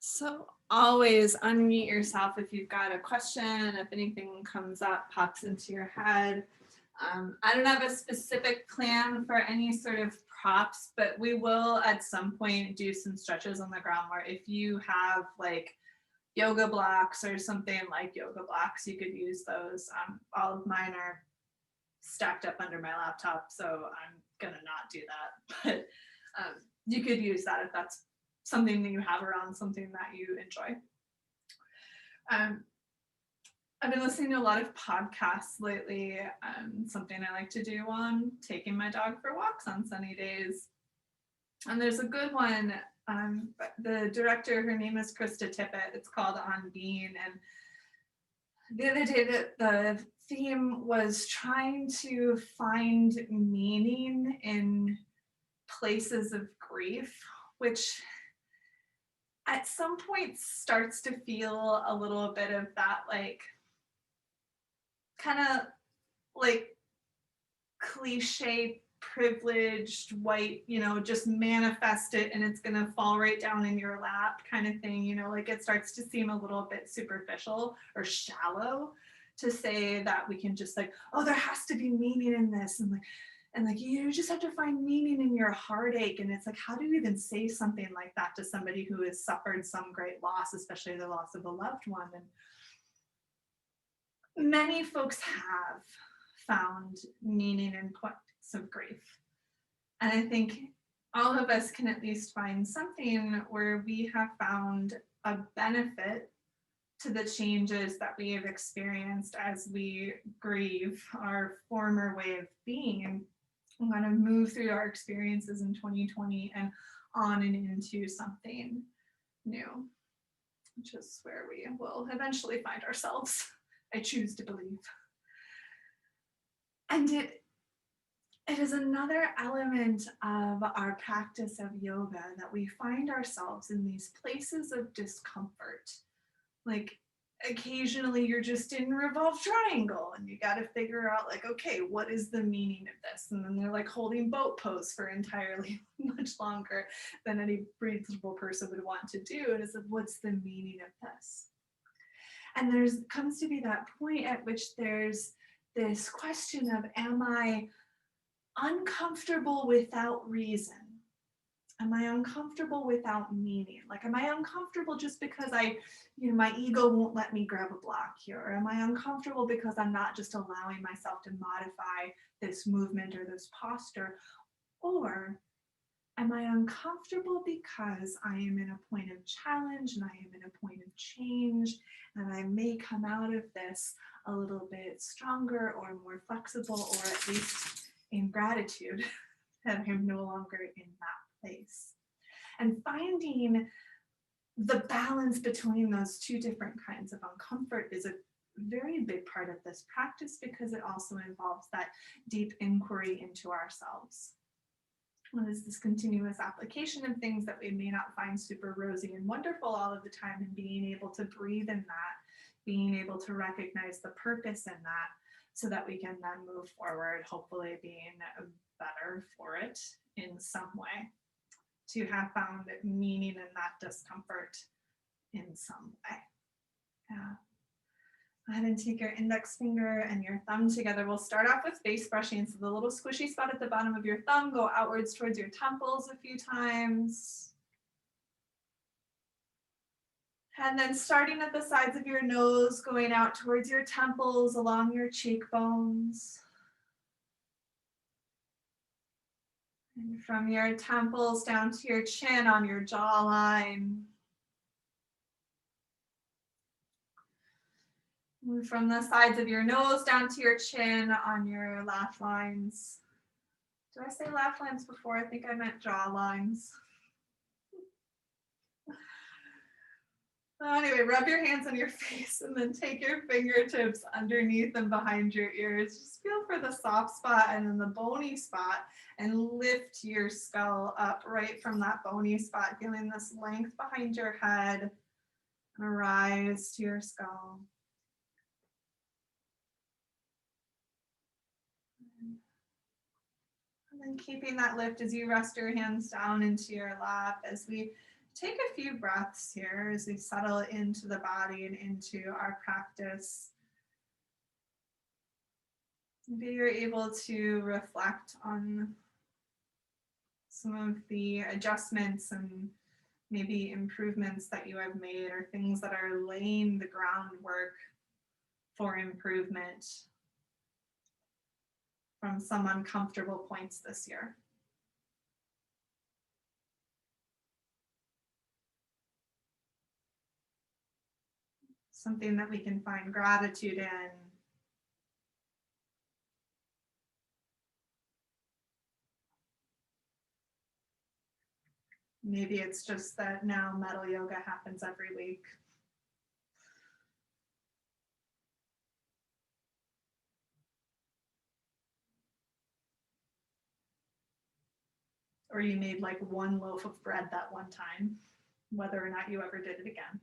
So always unmute yourself if you've got a question, if anything comes up, pops into your head. I don't have a specific plan for any sort of props, but we will at some point do some stretches on the ground where if you have like yoga blocks or something like yoga blocks, you could use those. All of mine are stacked up under my laptop, so I'm gonna not do that. But you could use that if that's something that you have around, something that you enjoy. Um, I've been listening to a lot of podcasts lately. Something I like to do on taking my dog for walks on sunny days. And there's a good one. The director, her name is Krista Tippett. It's called On Being. And the other day, the theme was trying to find meaning in places of grief, which at some point starts to feel a little bit of that, like, kind of like cliche privileged white, just manifest it and it's going to fall right down in your lap kind of thing, like it starts to seem a little bit superficial or shallow to say that we can just like, oh, there has to be meaning in this, and like you just have to find meaning in your heartache. And it's like, how do you even say something like that to somebody who has suffered some great loss, especially the loss of a loved one? And many folks have found meaning in points of grief. And I think all of us can at least find something where we have found a benefit to the changes that we have experienced as we grieve our former way of being and kind of move through our experiences in 2020 and on and into something new, which is where we will eventually find ourselves. I choose to believe. And it is another element of our practice of yoga that we find ourselves in these places of discomfort. Like occasionally you're just in revolved triangle and you got to figure out like, okay, what is the meaning of this? And then they're like holding boat pose for entirely much longer than any reasonable person would want to do. And it's like, what's the meaning of this? And there's comes to be that point at which there's this question of, am I uncomfortable without reason? Am I uncomfortable without meaning? Like, am I uncomfortable just because my ego won't let me grab a block here? Or am I uncomfortable because I'm not just allowing myself to modify this movement or this posture? Or am I uncomfortable because I am in a point of challenge and I am in a point of change and I may come out of this a little bit stronger or more flexible, or at least in gratitude that I'm no longer in that place. And finding the balance between those two different kinds of uncomfort is a very big part of this practice, because it also involves that deep inquiry into ourselves. What is this continuous application of things that we may not find super rosy and wonderful all of the time, and being able to breathe in that, being able to recognize the purpose in that, so that we can then move forward, hopefully being better for it in some way, to have found meaning in that discomfort in some way. Yeah. Go ahead and take your index finger and your thumb together. We'll start off with face brushing. So the little squishy spot at the bottom of your thumb, go outwards towards your temples a few times. And then starting at the sides of your nose, going out towards your temples, along your cheekbones. And from your temples down to your chin on your jawline. And from the sides of your nose down to your chin on your laugh lines. Did I say laugh lines before? I think I meant jaw lines. Anyway, rub your hands on your face and then take your fingertips underneath and behind your ears. Just feel for the soft spot and then the bony spot, and lift your skull up right from that bony spot, feeling this length behind your head and rise to your skull. And then keeping that lift as you rest your hands down into your lap, as we Take a few breaths here as we settle into the body and into our practice. Maybe you're able to reflect on some of the adjustments and maybe improvements that you have made, or things that are laying the groundwork for improvement from some uncomfortable points this year. Something that we can find gratitude in. Maybe it's just that now metal yoga happens every week. Or you made like one loaf of bread that one time, whether or not you ever did it again.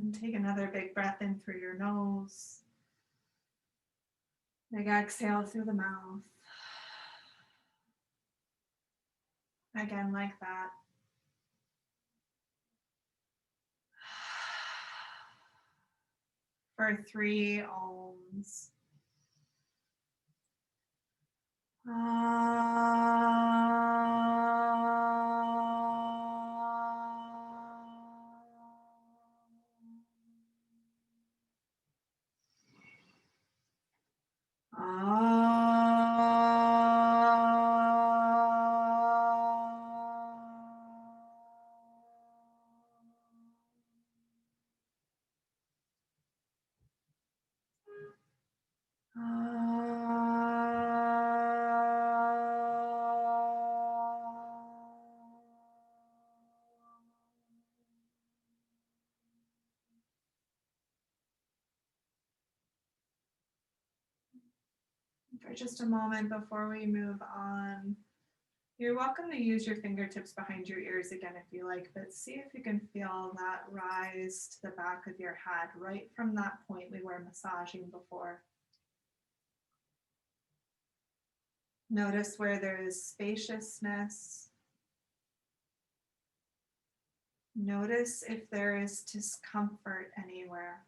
And take another big breath in through your nose. Big exhale through the mouth. Again, like that. For 3 ohms. For just a moment before we move on, you're welcome to use your fingertips behind your ears again if you like, but see if you can feel that rise to the back of your head right from that point we were massaging before. Notice where there is spaciousness. Notice if there is discomfort anywhere.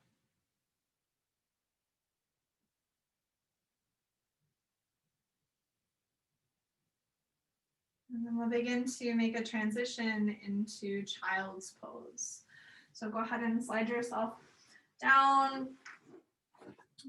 And then we'll begin to make a transition into child's pose. So go ahead and slide yourself down.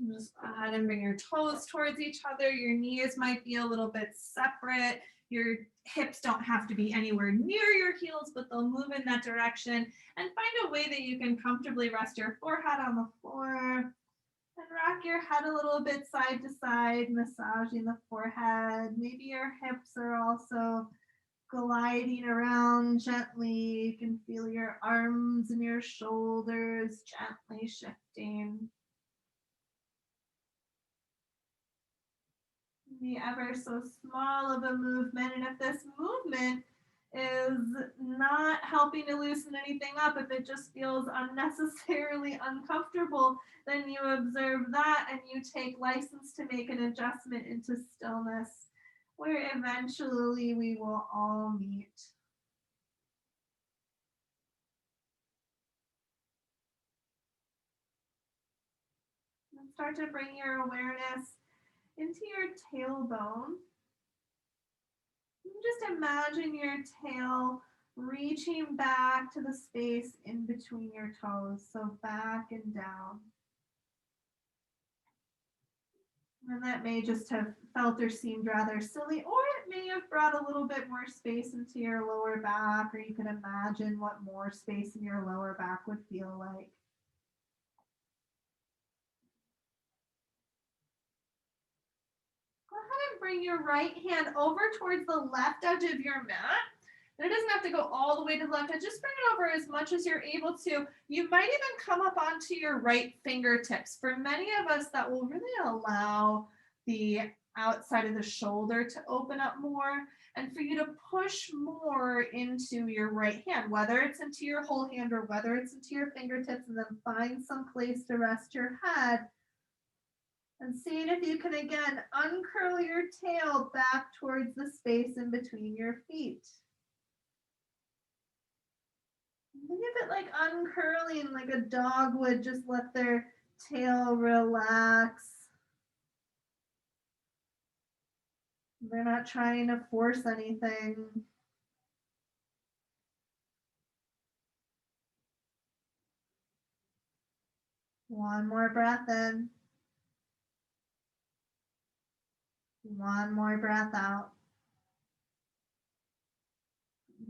Just go ahead and bring your toes towards each other. Your knees might be a little bit separate. Your hips don't have to be anywhere near your heels, but they'll move in that direction. And find a way that you can comfortably rest your forehead on the floor. And rock your head a little bit side to side, massaging the forehead. Maybe your hips are also gliding around gently. You can feel your arms and your shoulders gently shifting. Be ever so small of a movement. And if this movement is not helping to loosen anything up, if it just feels unnecessarily uncomfortable, then you observe that and you take license to make an adjustment into stillness, where eventually we will all meet. And start to bring your awareness into your tailbone. Just imagine your tail reaching back to the space in between your toes, so back and down. And that may just have felt or seemed rather silly, or it may have brought a little bit more space into your lower back, or you can imagine what more space in your lower back would feel like. Go ahead and bring your right hand over towards the left edge of your mat. And it doesn't have to go all the way to the left edge. Just bring it over as much as you're able to. You might even come up onto your right fingertips. For many of us, that will really allow the outside of the shoulder to open up more, and for you to push more into your right hand, whether it's into your whole hand or whether it's into your fingertips, and then find some place to rest your head. And seeing if you can again uncurl your tail back towards the space in between your feet. Think of it like uncurling, like a dog would just let their tail relax. They're not trying to force anything. One more breath in. One more breath out.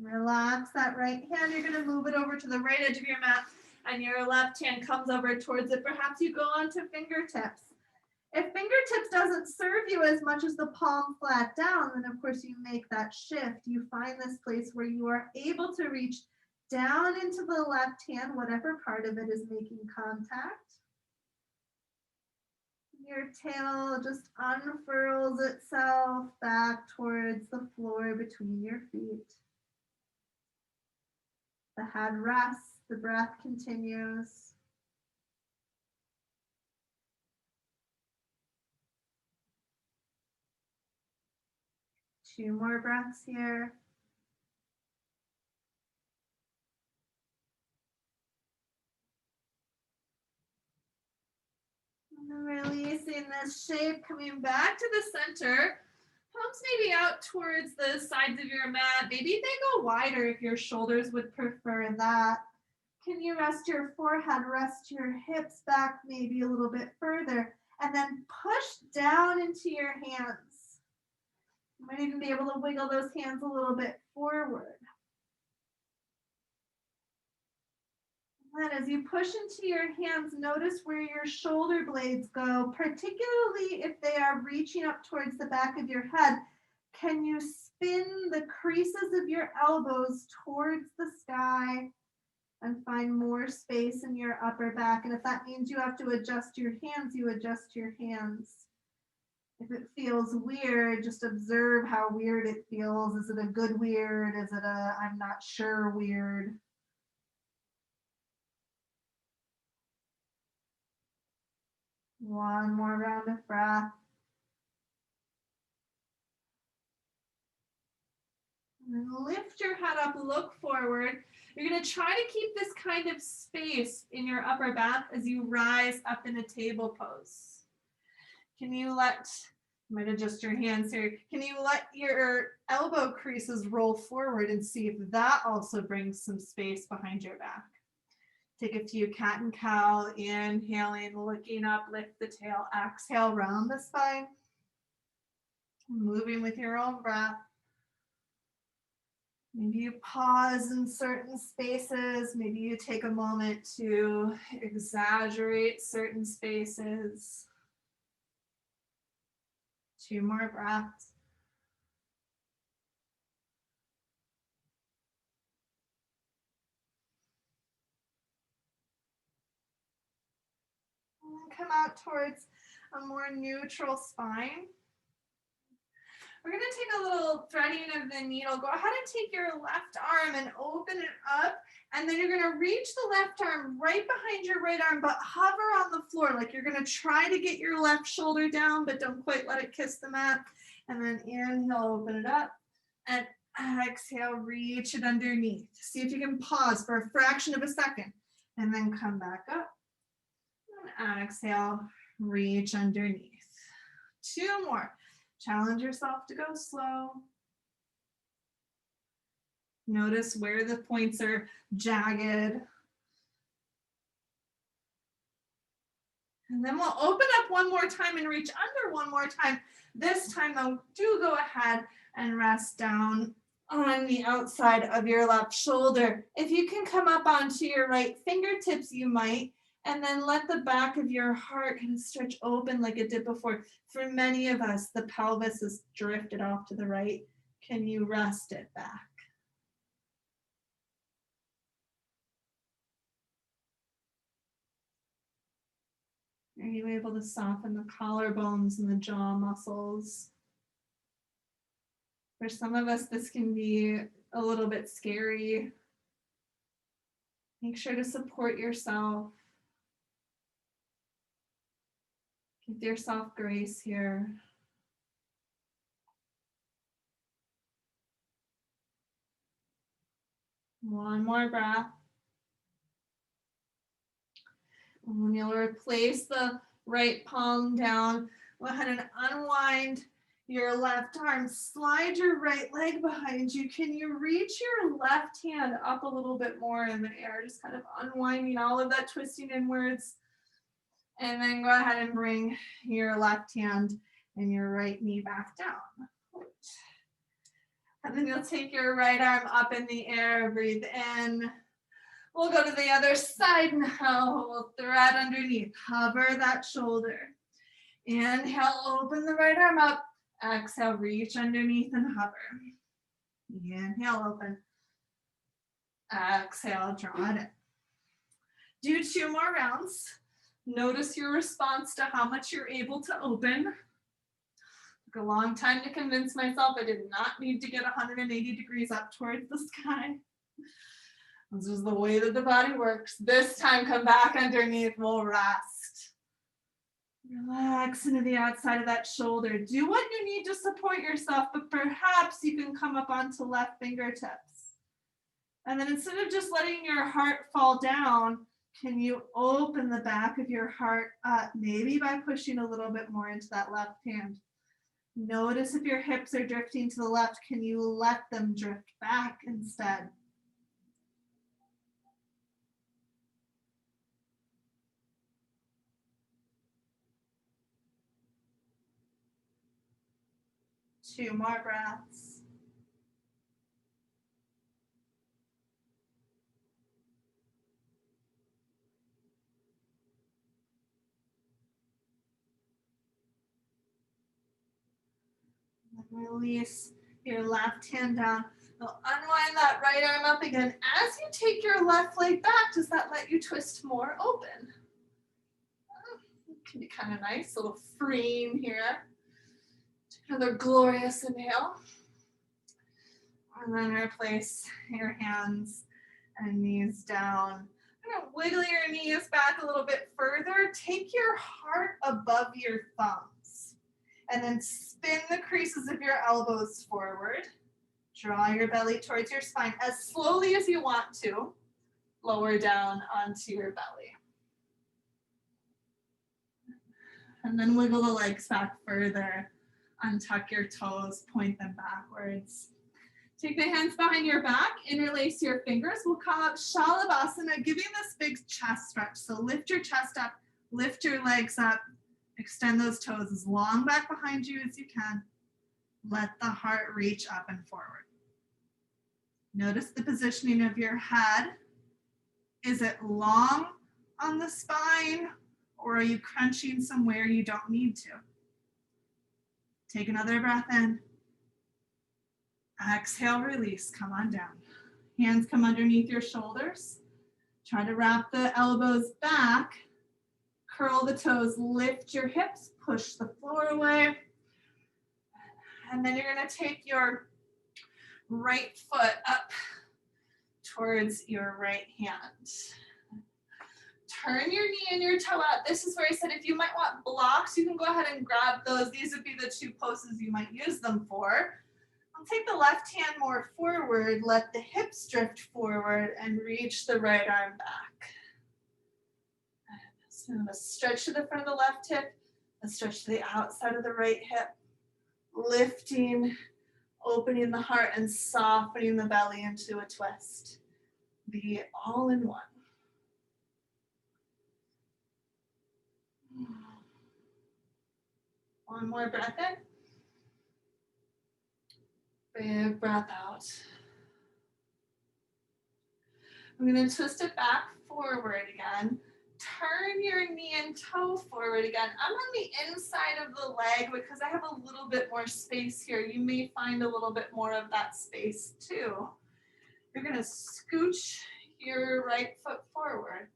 Relax that right hand. You're going to move it over to the right edge of your mat, and your left hand comes over towards it. Perhaps you go onto fingertips. If fingertips doesn't serve you as much as the palm flat down, then of course you make that shift. You find this place where you are able to reach down into the left hand, whatever part of it is making contact. Your tail just unfurls itself back towards the floor between your feet. The head rests, the breath continues. Two more breaths here. And releasing this shape, coming back to the center. Palms maybe out towards the sides of your mat. Maybe they go wider if your shoulders would prefer that. Can you rest your forehead, rest your hips back maybe a little bit further, and then push down into your hands. You might even be able to wiggle those hands a little bit forward. And as you push into your hands, notice where your shoulder blades go, particularly if they are reaching up towards the back of your head. Can you spin the creases of your elbows towards the sky and find more space in your upper back? And if that means you have to adjust your hands, you adjust your hands. If it feels weird, just observe how weird it feels. Is it a good weird? Is it a I'm not sure weird? One more round of breath. And lift your head up, look forward. You're going to try to keep this kind of space in your upper back as you rise up in a table pose. Can you let, you might adjust your hands here, can you let your elbow creases roll forward and see if that also brings some space behind your back? Take a few cat and cow, inhaling, looking up, lift the tail, exhale, round the spine, moving with your own breath. Maybe you pause in certain spaces. Maybe you take a moment to exaggerate certain spaces. Two more breaths. And come out towards a more neutral spine. We're going to take a little threading of the needle. Go ahead and take your left arm and open it up. And then you're going to reach the left arm right behind your right arm, but hover on the floor. Like you're going to try to get your left shoulder down, but don't quite let it kiss the mat. And then inhale, open it up. And exhale, reach it underneath. See if you can pause for a fraction of a second. And then come back up. And exhale, reach underneath. Two more. Challenge yourself to go slow. Notice where the points are jagged. And then we'll open up one more time and reach under one more time. This time though, do go ahead and rest down on the outside of your left shoulder. If you can come up onto your right fingertips, you might. And then let the back of your heart kind of stretch open like it did before. For many of us, the pelvis is drifted off to the right. Can you rest it back? Are you able to soften the collarbones and the jaw muscles? For some of us, this can be a little bit scary. Make sure to support yourself. Give yourself grace here. One more breath. And then you'll replace the right palm down. Go ahead and unwind your left arm. Slide your right leg behind you. Can you reach your left hand up a little bit more in the air? Just kind of unwinding all of that twisting inwards. And then go ahead and bring your left hand and your right knee back down. And then you'll take your right arm up in the air, breathe in. We'll go to the other side now. We'll thread underneath, hover that shoulder. Inhale, open the right arm up. Exhale, reach underneath and hover. Inhale, open. Exhale, draw it in. Do 2 more rounds. Notice your response to how much you're able to open. Took a long time to convince myself I did not need to get 180 degrees up towards the sky. This is the way that the body works. This time, come back underneath, we'll rest. Relax into the outside of that shoulder. Do what you need to support yourself, but perhaps you can come up onto left fingertips. And then instead of just letting your heart fall down, can you open the back of your heart up, maybe by pushing a little bit more into that left hand? Notice if your hips are drifting to the left, can you let them drift back instead? Two more breaths. Release your left hand down. Now unwind that right arm up again. As you take your left leg back, does that let you twist more open? It can be kind of nice, a little freeing here. Another glorious inhale. And then replace your hands and knees down. Kind of wiggle your knees back a little bit further. Take your heart above your thumbs. And then spin the creases of your elbows forward. Draw your belly towards your spine as slowly as you want to. Lower down onto your belly. And then wiggle the legs back further. Untuck your toes, point them backwards. Take the hands behind your back, interlace your fingers. We'll come up Shalabhasana, giving this big chest stretch. So lift your chest up, lift your legs up, extend those toes as long back behind you as you can. Let the heart reach up and forward. Notice the positioning of your head. Is it long on the spine, or are you crunching somewhere you don't need to? Take another breath in. Exhale, release, come on down. Hands come underneath your shoulders. Try to wrap the elbows back. Curl the toes, lift your hips, push the floor away. And then you're gonna take your right foot up towards your right hand. Turn your knee and your toe out. This is where I said if you might want blocks, you can go ahead and grab those. These would be the 2 poses you might use them for. I'll take the left hand more forward, let the hips drift forward, and reach the right arm back. So a stretch to the front of the left hip, a stretch to the outside of the right hip, lifting, opening the heart, and softening the belly into a twist. Be all in one. One more breath in. Big breath out. I'm going to twist it back forward again. Turn your knee and toe forward again. I'm on the inside of the leg because I have a little bit more space here. You may find a little bit more of that space too. You're going to scooch your right foot forward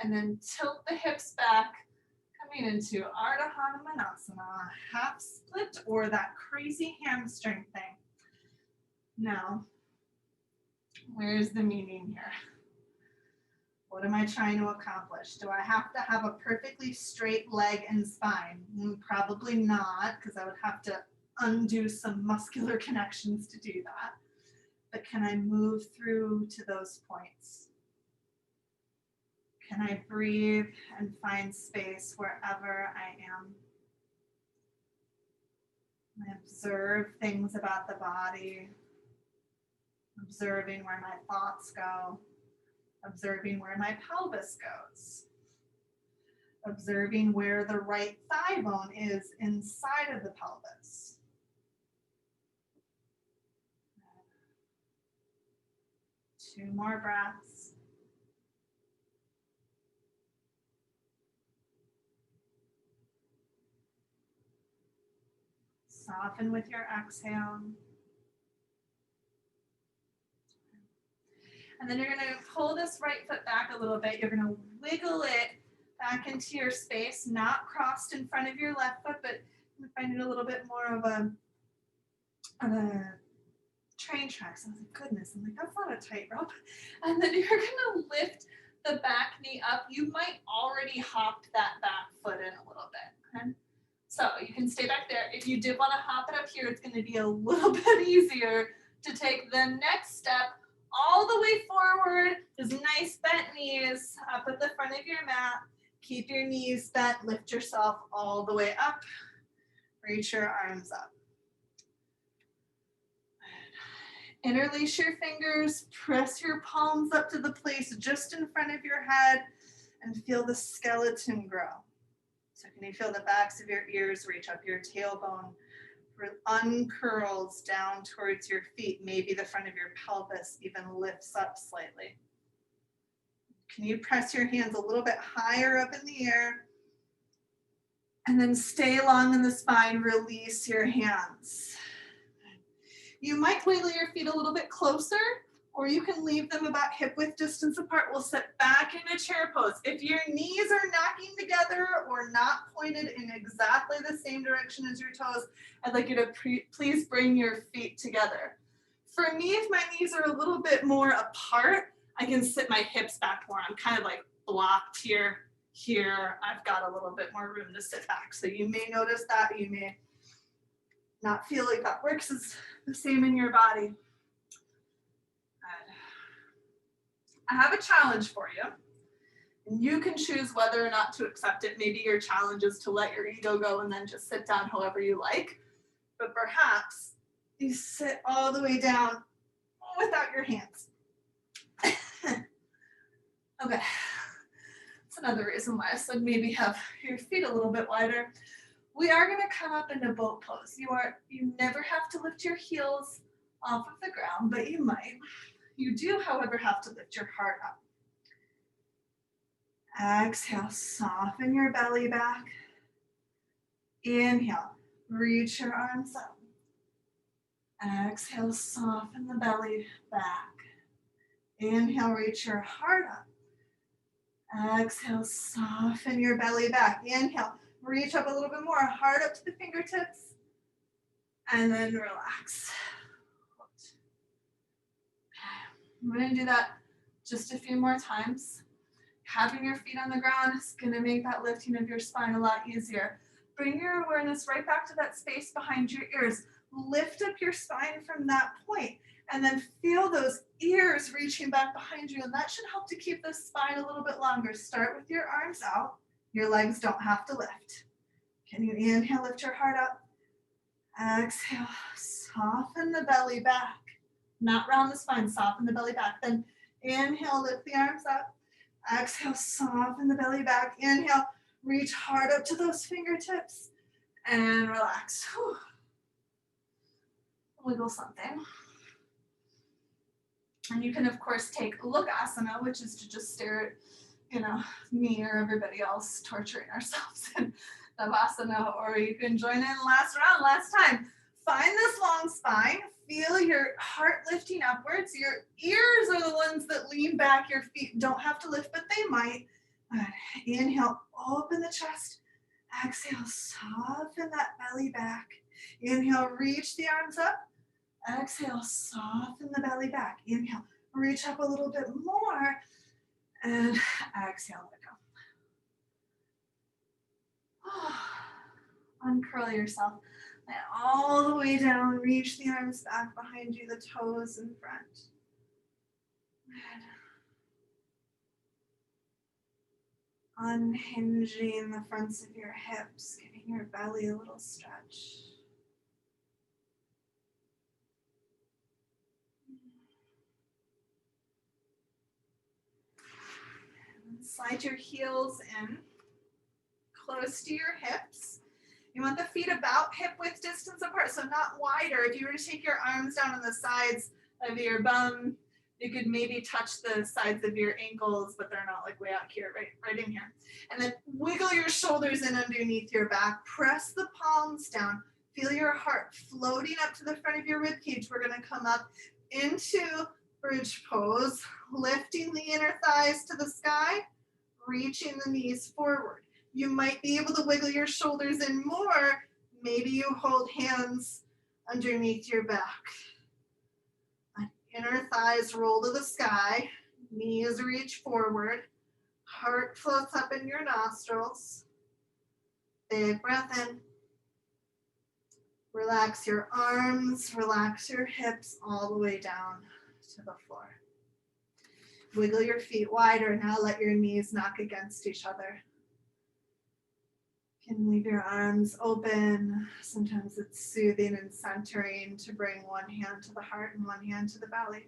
and then tilt the hips back. Coming into Ardha Hanumanasana, half split or that crazy hamstring thing. Now, where's the meaning here? What am I trying to accomplish? Do I have to have a perfectly straight leg and spine? Probably not, because I would have to undo some muscular connections to do that. But can I move through to those points? Can I breathe and find space wherever I am? I observe things about the body, observing where my thoughts go, observing where my pelvis goes, observing where the right thigh bone is inside of the pelvis. Two more breaths. Soften with your exhale. And then you're going to pull this right foot back a little bit. You're going to wiggle it back into your space, not crossed in front of your left foot, but find it a little bit more of a train tracks. I was like, goodness, I'm like, that's not a tightrope. And then you're going to lift the back knee up. You might already hop that back foot in a little bit. Okay? So you can stay back there. If you did want to hop it up here, it's going to be a little bit easier to take the next step all the way forward. Just nice bent knees up at the front of your mat. Keep your knees bent. Lift yourself all the way up. Reach your arms up. Interlace your fingers. Press your palms up to the place just in front of your head and feel the skeleton grow. So can you feel the backs of your ears reach up, your tailbone uncurls down towards your feet. Maybe the front of your pelvis even lifts up slightly. Can you press your hands a little bit higher up in the air? And then stay long in the spine, release your hands. You might wiggle your feet a little bit closer, or you can leave them about hip width distance apart. We'll sit back in a chair pose. If your knees are knocking together or not pointed in exactly the same direction as your toes, I'd like you to please bring your feet together. For me, if my knees are a little bit more apart, I can sit my hips back more. I'm kind of like blocked here. I've got a little bit more room to sit back. So you may notice that. You may not feel like that works as the same in your body. I have a challenge for you, and you can choose whether or not to accept it. Maybe your challenge is to let your ego go and then just sit down however you like, but perhaps you sit all the way down without your hands. Okay, that's another reason why I said maybe have your feet a little bit wider. We are going to come up into boat pose. You never have to lift your heels off of the ground, but you might. You do, however, have to lift your heart up. Exhale, soften your belly back. Inhale, reach your arms up. Exhale, soften the belly back. Inhale, reach your heart up. Exhale, soften your belly back. Inhale, reach up a little bit more, heart up to the fingertips. And then relax. I'm going to do that just a few more times. Having your feet on the ground is going to make that lifting of your spine a lot easier. Bring your awareness right back to that space behind your ears. Lift up your spine from that point, and then feel those ears reaching back behind you, and that should help to keep the spine a little bit longer. Start with your arms out. Your legs don't have to lift. Can you inhale, lift your heart up? Exhale, soften the belly back. Not round the spine, soften the belly back. Then inhale, lift the arms up. Exhale, soften the belly back. Inhale, reach hard up to those fingertips and relax. Whew. Wiggle something. And you can, of course, take Lookasana, which is to just stare at, me or everybody else torturing ourselves in Navasana, or you can join in last round, last time. Find this long spine. Feel your heart lifting upwards. Your ears are the ones that lean back. Your feet don't have to lift, but they might. Inhale, open the chest. Exhale, soften that belly back. Inhale, reach the arms up. Exhale, soften the belly back. Inhale, reach up a little bit more. And exhale, let go. Uncurl yourself. And all the way down, reach the arms back behind you, the toes in front. And unhinging the fronts of your hips, giving your belly a little stretch. And slide your heels in, close to your hips. You want the feet about hip width distance apart, so not wider. If you were to take your arms down on the sides of your bum, you could maybe touch the sides of your ankles, but they're not like way out here, right in here. And then wiggle your shoulders in underneath your back. Press the palms down. Feel your heart floating up to the front of your rib cage. We're going to come up into bridge pose, lifting the inner thighs to the sky, reaching the knees forward. You might be able to wiggle your shoulders in more. Maybe you hold hands underneath your back. Inner thighs roll to the sky. Knees reach forward. Heart floats up in your nostrils. Big breath in. Relax your arms, relax your hips all the way down to the floor. Wiggle your feet wider. Now let your knees knock against each other. You can leave your arms open. Sometimes it's soothing and centering to bring one hand to the heart and one hand to the belly.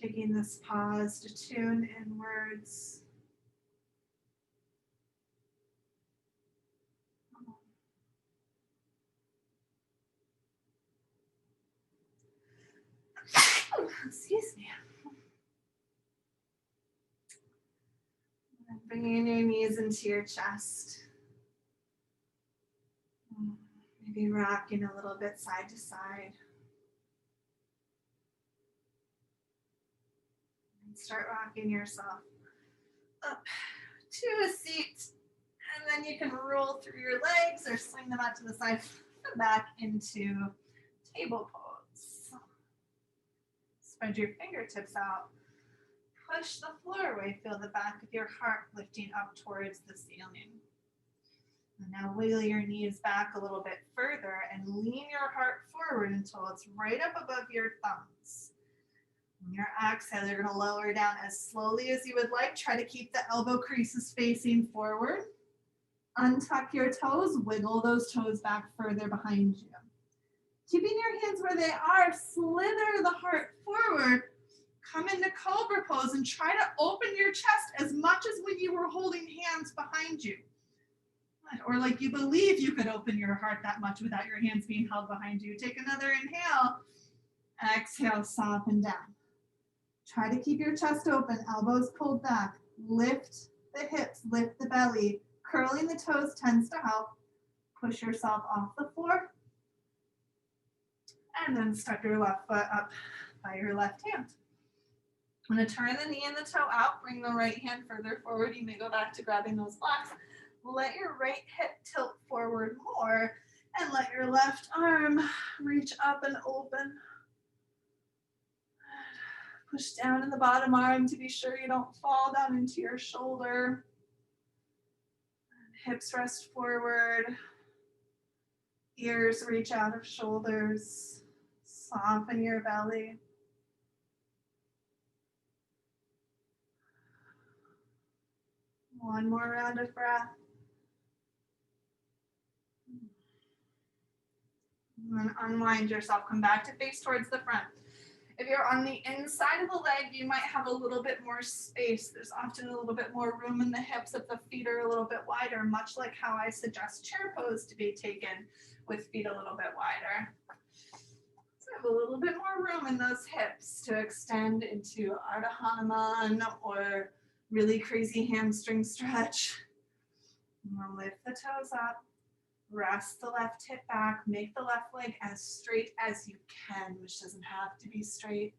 Taking this pause to tune inwards. Excuse me. And bringing your knees into your chest. Maybe rocking a little bit side to side. And start rocking yourself up to a seat. And then you can roll through your legs or swing them out to the side and back into table pose. Spread your fingertips out. Push the floor away. Feel the back of your heart lifting up towards the ceiling. And now wiggle your knees back a little bit further and lean your heart forward until it's right up above your thumbs. On your exhale, you're going to lower down as slowly as you would like. Try to keep the elbow creases facing forward. Untuck your toes. Wiggle those toes back further behind you. Keeping your hands where they are, slither the heart forward. Come into cobra pose and try to open your chest as much as when you were holding hands behind you. Or like you believe you could open your heart that much without your hands being held behind you. Take another inhale. Exhale, soften down. Try to keep your chest open, elbows pulled back. Lift the hips, lift the belly. Curling the toes tends to help. Push yourself off the floor. And then step your left foot up by your left hand. I'm going to turn the knee and the toe out. Bring the right hand further forward. You may go back to grabbing those blocks. Let your right hip tilt forward more and let your left arm reach up and open. Push down in the bottom arm to be sure you don't fall down into your shoulder. Hips rest forward. Ears reach out of shoulders. Soften your belly. One more round of breath. And then unwind yourself. Come back to face towards the front. If you're on the inside of the leg, you might have a little bit more space. There's often a little bit more room in the hips if the feet are a little bit wider, much like how I suggest chair pose to be taken with feet a little bit wider. So I have a little bit more room in those hips to extend into Ardha Hanuman or really crazy hamstring stretch. And we'll lift the toes up. Rest the left hip back, make the left leg as straight as you can, which doesn't have to be straight.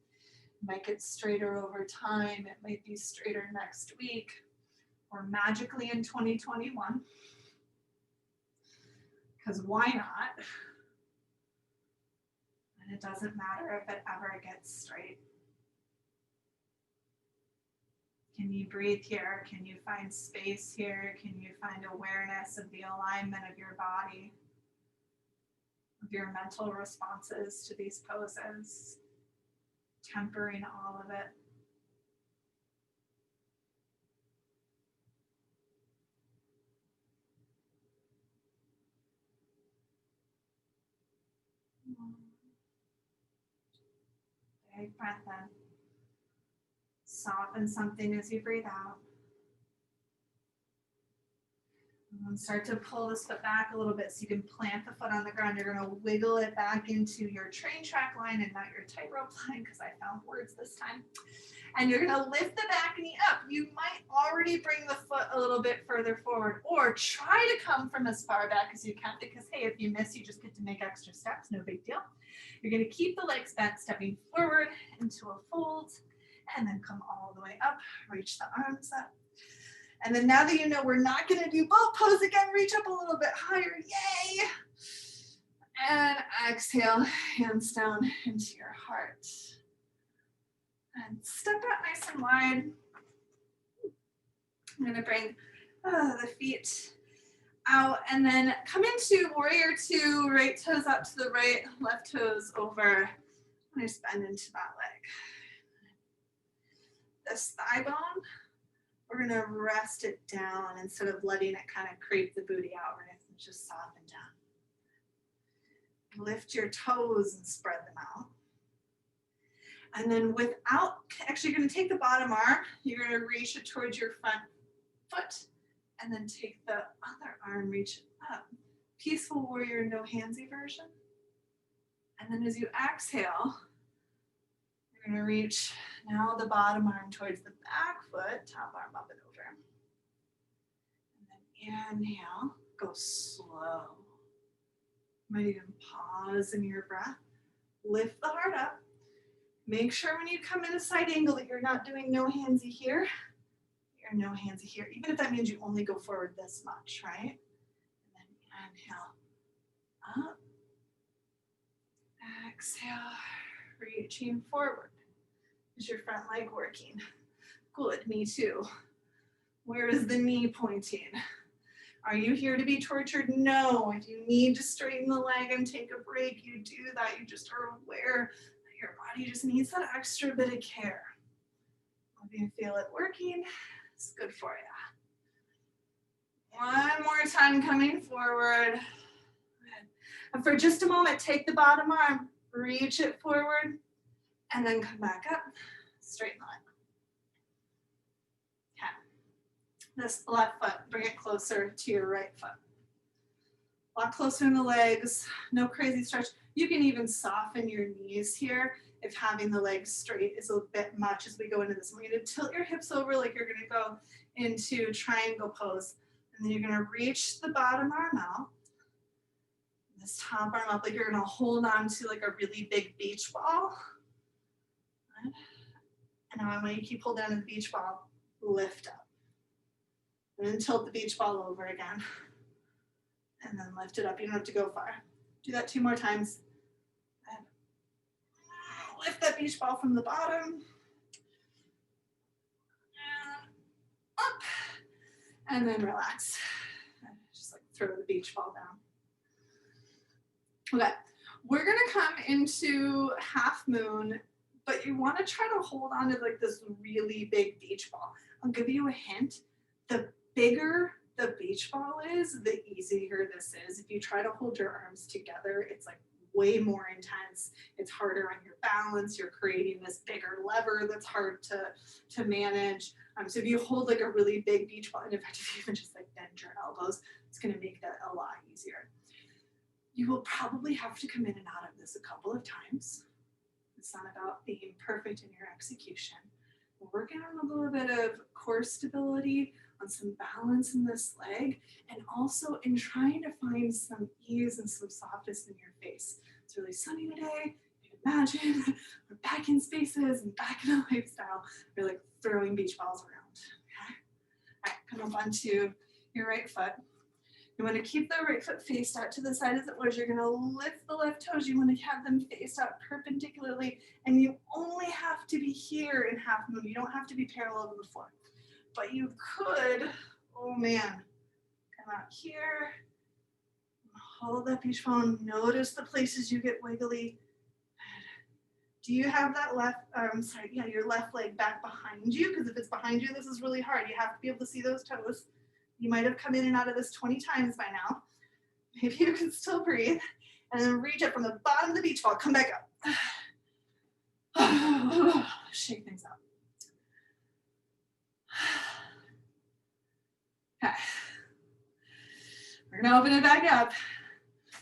It might get straighter over time. It might be straighter next week or magically in 2021. Because why not? And it doesn't matter if it ever gets straight. Can you breathe here? Can you find space here? Can you find awareness of the alignment of your body, of your mental responses to these poses, tempering all of it? Big breath in. Soften something as you breathe out. And start to pull this foot back a little bit so you can plant the foot on the ground. You're going to wiggle it back into your train track line and not your tightrope line, because I found words this time. And you're going to lift the back knee up. You might already bring the foot a little bit further forward, or try to come from as far back as you can, because hey, if you miss, you just get to make extra steps, no big deal. You're going to keep the legs bent, stepping forward into a fold, and then come all the way up, reach the arms up. And then now that you know we're not going to do boat pose again, reach up a little bit higher, yay! And exhale, hands down into your heart. And step out nice and wide. I'm going to bring the feet out and then come into warrior two, right toes out to the right, left toes over. I'm going to bend into that leg. This thigh bone, we're going to rest it down instead of letting it kind of creep the booty out. We're going to just soften down. Lift your toes and spread them out. And then without, actually you're going to take the bottom arm, you're going to reach it towards your front foot, and then take the other arm, reach it up. Peaceful warrior, no handsy version. And then as you exhale, you're going to reach now the bottom arm towards the back foot, top arm up and over. And then inhale, go slow. You might even pause in your breath. Lift the heart up. Make sure when you come in a side angle that you're not doing no handsy here. You're no handsy here, even if that means you only go forward this much, right? And then inhale, up. Exhale, reaching forward. Is your front leg working? Good, me too. Where is the knee pointing? Are you here to be tortured? No. If you need to straighten the leg and take a break, you do that. You just are aware that your body just needs that extra bit of care. If you feel it working, it's good for you. One more time coming forward. And for just a moment, take the bottom arm, reach it forward, and then come back up, straighten the leg. Okay. This left foot, bring it closer to your right foot. A lot closer in the legs, no crazy stretch. You can even soften your knees here if having the legs straight is a bit much as we go into this. We're going to tilt your hips over like you're going to go into triangle pose. And then you're going to reach the bottom arm out. This top arm up like you're going to hold on to like a really big beach ball. And now when you keep holding down to the beach ball, lift up. And then tilt the beach ball over again. And then lift it up. You don't have to go far. Do that 2 more times. And lift that beach ball from the bottom. And up. And then relax. Just like throw the beach ball down. Okay, we're gonna come into half moon, but you wanna try to hold on to like this really big beach ball. I'll give you a hint. The bigger the beach ball is, the easier this is. If you try to hold your arms together, it's like way more intense. It's harder on your balance. You're creating this bigger lever that's hard to manage. So if you hold like a really big beach ball, and in fact, if you even just like bend your elbows, it's gonna make that a lot easier. You will probably have to come in and out of this a couple of times. It's not about being perfect in your execution. We're working on a little bit of core stability, on some balance in this leg, and also in trying to find some ease and some softness in your face. It's really sunny today. Maybe Imagine we're back in spaces and back in a lifestyle. We're like throwing beach balls around. Okay? All right, come up onto your right foot. You want to keep the right foot faced out to the side as it was. You're going to lift the left toes. You want to have them faced out perpendicularly, and you only have to be here in half moon. You don't have to be parallel to the floor. But you could, oh man, come out here, hold that beach ball. Notice the places you get wiggly. Do you have that your left leg back behind you? Because if it's behind you, this is really hard. You have to be able to see those toes. You might have come in and out of this 20 times by now. Maybe you can still breathe. And then reach up from the bottom of the beach ball. Come back up. Shake things up. Okay. We're going to open it back up.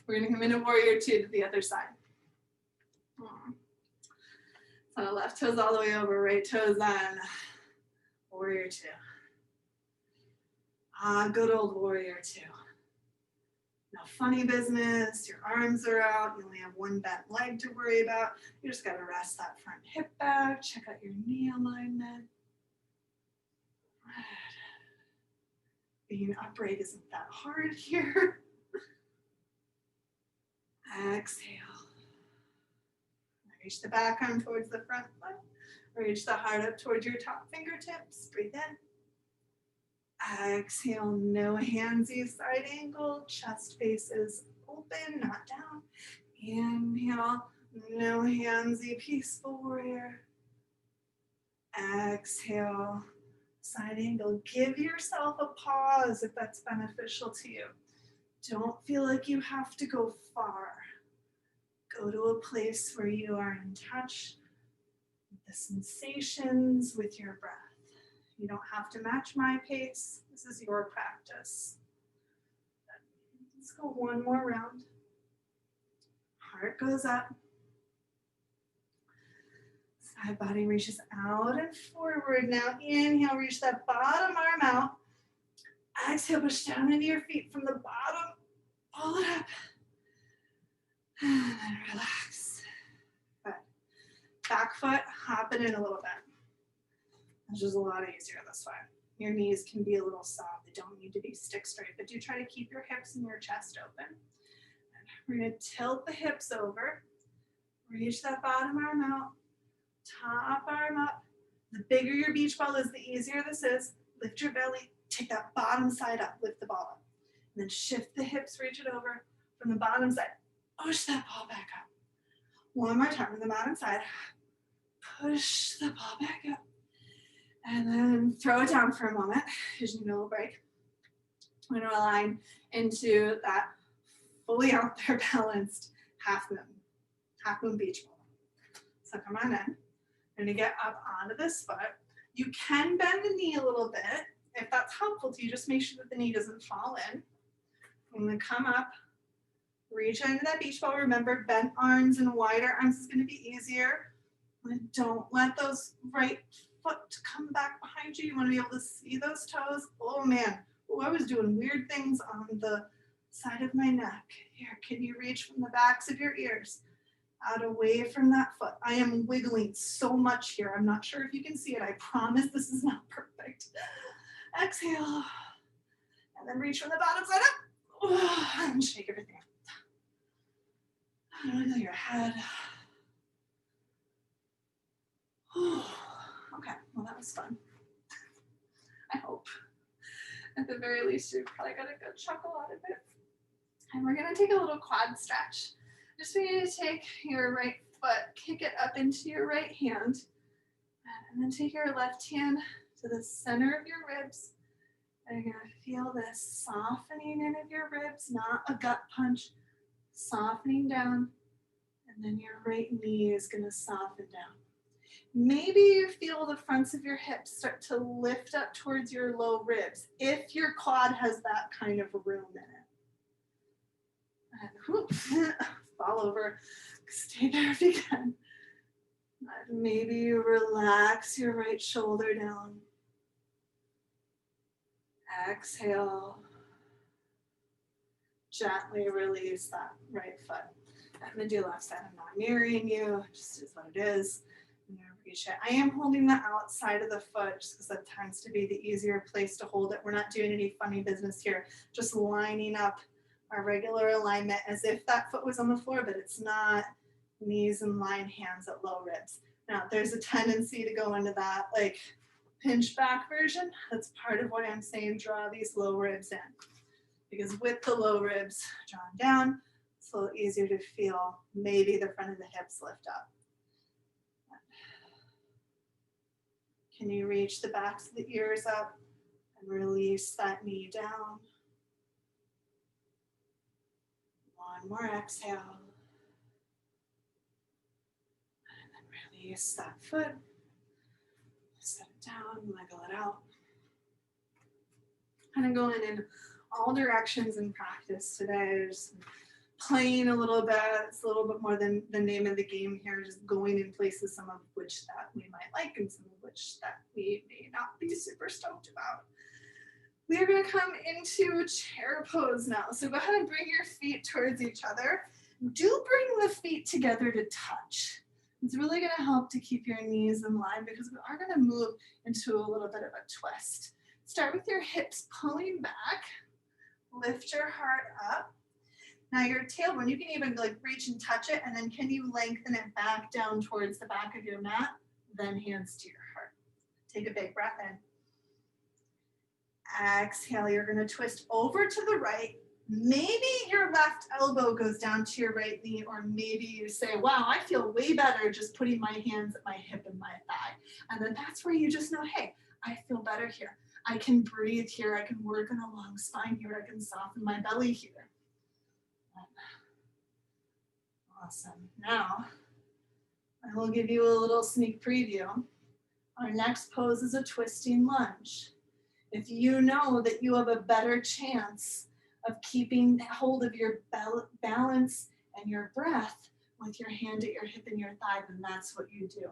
We're going to come into warrior two to the other side. So left toes all the way over, right toes on. Warrior two. Good old warrior two. No funny business, your arms are out, you only have one bent leg to worry about. You just gotta rest that front hip back, check out your knee alignment. Being upright isn't that hard here. Exhale. Reach the back arm towards the front foot. Reach the heart up towards your top fingertips. Breathe in. Exhale, no handsies, side angle, chest faces open, not down. Inhale, no handsy, peaceful warrior. Exhale, side angle. Give yourself a pause if that's beneficial to you. Don't feel like you have to go far. Go to a place where you are in touch with the sensations, with your breath. You don't have to match my pace. This is your practice. Let's go one more round. Heart goes up. Side body reaches out and forward. Now inhale, reach that bottom arm out. Exhale, push down into your feet from the bottom. Pull it up. And then relax. Good. Back foot, hop it in a little bit. It's just a lot easier this way. Your knees can be a little soft. They don't need to be stick straight, but do try to keep your hips and your chest open. And we're going to tilt the hips over. Reach that bottom arm out. Top arm up. The bigger your beach ball is, the easier this is. Lift your belly. Take that bottom side up. Lift the ball up. And then shift the hips. Reach it over. From the bottom side, push that ball back up. One more time from the bottom side. Push the ball back up. And then throw it down for a moment. Just need a little break. I'm going to align into that fully out there balanced half moon beach ball. So come on in. I'm going to get up onto this foot. You can bend the knee a little bit. If that's helpful to you, just make sure that the knee doesn't fall in. I'm going to come up, reach into that beach ball. Remember, bent arms and wider arms is going to be easier. And don't let those right foot come back behind you. You want to be able to see those toes. Oh man, oh, I was doing weird things on the side of my neck. Here, can you reach from the backs of your ears out away from that foot? I am wiggling so much here. I'm not sure if you can see it. I promise this is not perfect. Exhale. And then reach from the bottom side up. And shake everything up. Wiggle your head. Okay, well that was fun. I hope. At the very least, you probably got a good chuckle out of it. And we're gonna take a little quad stretch. Just want you to take your right foot, kick it up into your right hand, and then take your left hand to the center of your ribs. And you're gonna feel this softening in of your ribs, not a gut punch, softening down. And then your right knee is gonna soften down. Maybe you feel the fronts of your hips start to lift up towards your low ribs, if your quad has that kind of room in it. And whoop, fall over, stay there if you can. And maybe you relax your right shoulder down. Exhale. Gently release that right foot. And then do left side. I'm not mirroring you, it just is what it is. Reach it. I am holding the outside of the foot just because that tends to be the easier place to hold it. We're not doing any funny business here, just lining up our regular alignment as if that foot was on the floor, but it's not. Knees in line, hands at low ribs. Now, there's a tendency to go into that like pinch back version. That's part of why I'm saying draw these low ribs in. Because with the low ribs drawn down, it's a little easier to feel maybe the front of the hips lift up. Can you reach the backs of the ears up and release that knee down? One more exhale. And then release that foot. Set it down, wiggle it out. Kind of going in all directions in practice today. Just playing a little bit. It's a little bit more than the name of the game here, just going in places, some of which that we might like and some of which that we may not be super stoked about. We are going to come into chair pose now. So go ahead and bring your feet towards each other. Do bring the feet together to touch. It's really going to help to keep your knees in line because we are going to move into a little bit of a twist. Start with your hips pulling back. Lift your heart up. Now your tailbone, you can even like reach and touch it, and then can you lengthen it back down towards the back of your mat? Then hands to your heart. Take a big breath in. Exhale, you're gonna twist over to the right. Maybe your left elbow goes down to your right knee, or maybe you say, wow, I feel way better just putting my hands at my hip and my thigh. And then that's where you just know, hey, I feel better here. I can breathe here. I can work on a long spine here. I can soften my belly here. Awesome. Now, I will give you a little sneak preview. Our next pose is a twisting lunge. If you know that you have a better chance of keeping hold of your balance and your breath with your hand at your hip and your thigh, then that's what you do.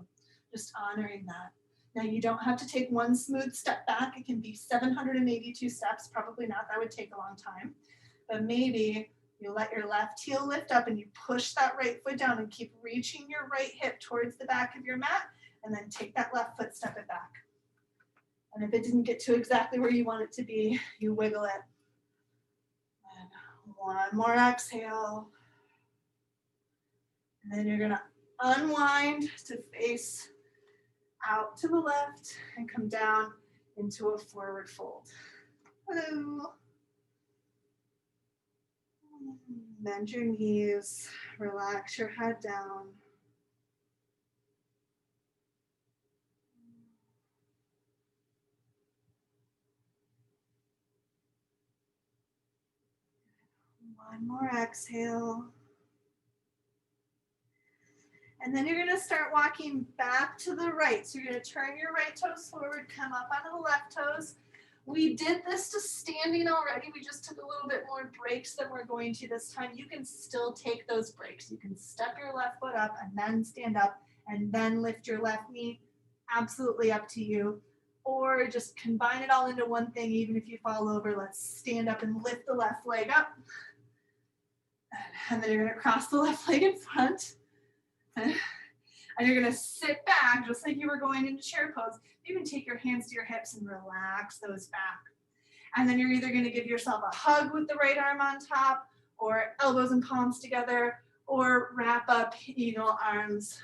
Just honoring that. Now, you don't have to take one smooth step back. It can be 782 steps. Probably not. That would take a long time. But maybe you let your left heel lift up and you push that right foot down and keep reaching your right hip towards the back of your mat, and then take that left foot, step it back. And if it didn't get to exactly where you want it to be, you wiggle it. And one more exhale. And then you're gonna unwind to face out to the left and come down into a forward fold. Hello. Bend your knees, relax your head down. One more exhale. And then you're gonna start walking back to the right. So you're gonna turn your right toes forward, come up onto the left toes. We did this to standing already. We just took a little bit more breaks than we're going to this time. You can still take those breaks. You can step your left foot up and then stand up and then lift your left knee. Absolutely up to you. Or just combine it all into one thing. Even if you fall over, let's stand up and lift the left leg up. And then you're gonna cross the left leg in front. And you're gonna sit back just like you were going into chair pose. You can take your hands to your hips and relax those back. And then you're either gonna give yourself a hug with the right arm on top, or elbows and palms together, or wrap up eagle arms,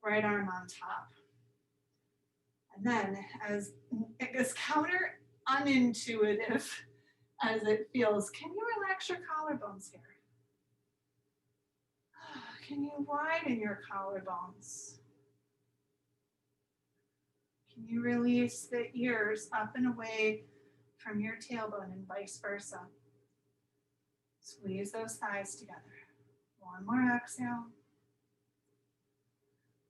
right arm on top. And then as counter unintuitive as it feels, can you relax your collarbones here? Can you widen your collarbones? Can you release the ears up and away from your tailbone and vice versa? Squeeze those thighs together. One more exhale.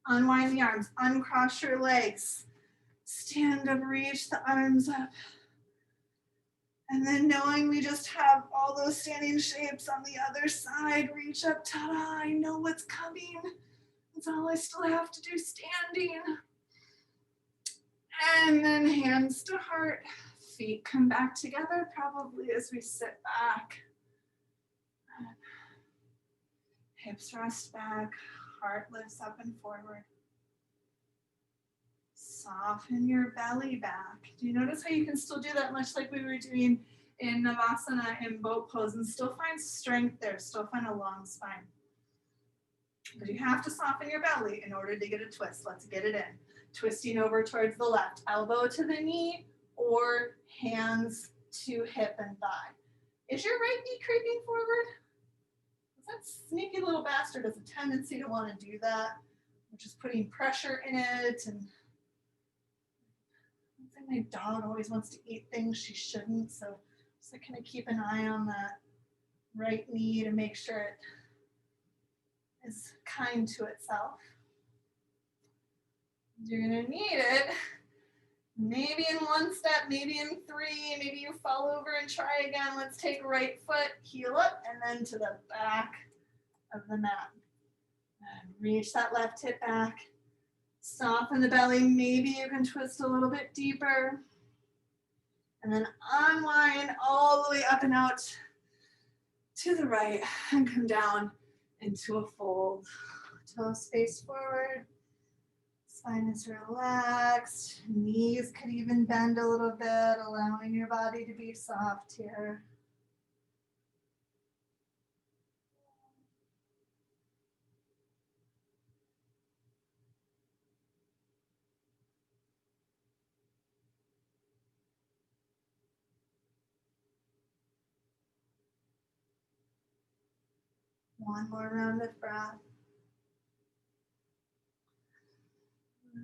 Unwind the arms, uncross your legs. Stand up, reach the arms up. And then knowing we just have all those standing shapes on the other side, reach up, ta-da, I know what's coming. That's all I still have to do, standing. And then hands to heart, feet come back together probably as we sit back. Hips rest back, heart lifts up and forward. Soften your belly back. Do you notice how you can still do that much like we were doing in Navasana in boat pose and still find strength there, still find a long spine. But you have to soften your belly in order to get a twist. Let's get it in. Twisting over towards the left, elbow to the knee or hands to hip and thigh. Is your right knee creeping forward? That sneaky little bastard has a tendency to want to do that, which is putting pressure in it. And I think my dog always wants to eat things she shouldn't, so just like kind of keep an eye on that right knee to make sure it is kind to itself. You're gonna need it. Maybe in one step, maybe in three, maybe you fall over and try again. Let's take right foot, heel up, and then to the back of the mat. And reach that left hip back. Soften the belly. Maybe you can twist a little bit deeper. And then unwind all the way up and out to the right and come down into a fold. Toes face forward. Spine is relaxed. Knees could even bend a little bit, allowing your body to be soft here. One more round of breath.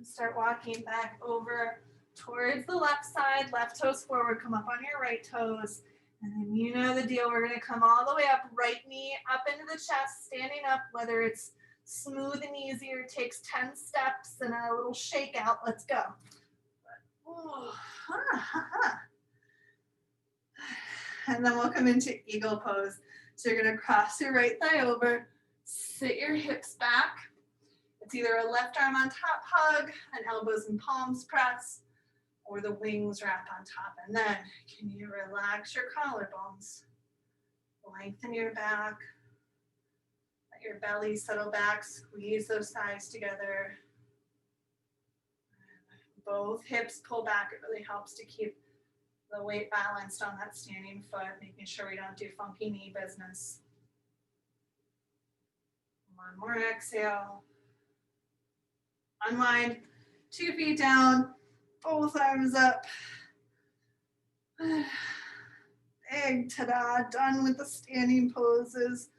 Start walking back over towards the left side, left toes forward, come up on your right toes. And then you know the deal, we're gonna come all the way up, right knee up into the chest, standing up, whether it's smooth and easy or takes 10 steps and a little shake out, let's go. And then we'll come into eagle pose. So you're gonna cross your right thigh over, sit your hips back. It's either a left arm on top hug, an elbows and palms press, or the wings wrap on top. And then can you relax your collarbones? Lengthen your back. Let your belly settle back. Squeeze those thighs together. Both hips pull back. It really helps to keep the weight balanced on that standing foot, making sure we don't do funky knee business. One more exhale. Unwind, 2 feet down, both arms up. Big ta-da, done with the standing poses.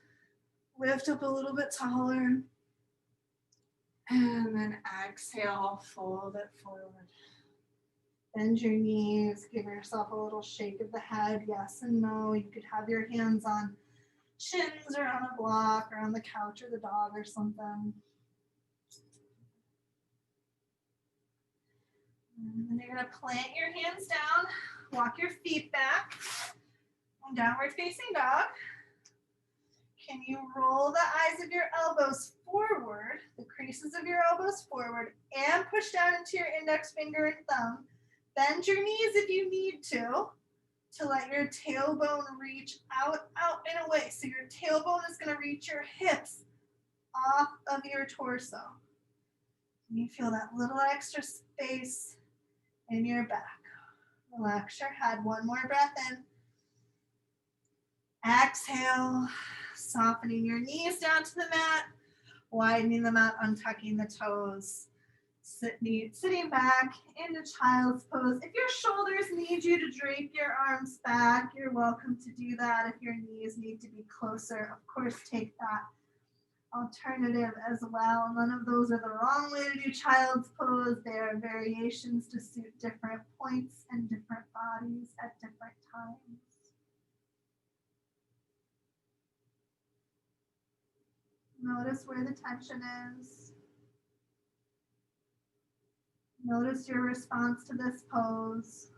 Lift up a little bit taller. And then exhale, fold it forward. Bend your knees, give yourself a little shake of the head, yes and no. You could have your hands on shins or on a block or on the couch or the dog or something. And then you're gonna plant your hands down, walk your feet back, downward facing dog. Can you roll the eyes of your elbows forward, the creases of your elbows forward, and push down into your index finger and thumb. Bend your knees if you need to let your tailbone reach out and away. So your tailbone is gonna reach your hips off of your torso. Can you feel that little extra space in your back? Relax your head. One more breath in. Exhale, softening your knees down to the mat, widening them out, untucking the toes. Sitting back into child's pose. If your shoulders need you to drape your arms back, you're welcome to do that. If your knees need to be closer, of course, take that alternative as well. None of those are the wrong way to do child's pose. They are variations to suit different points and different bodies at different times. Notice where the tension is. Notice your response to this pose.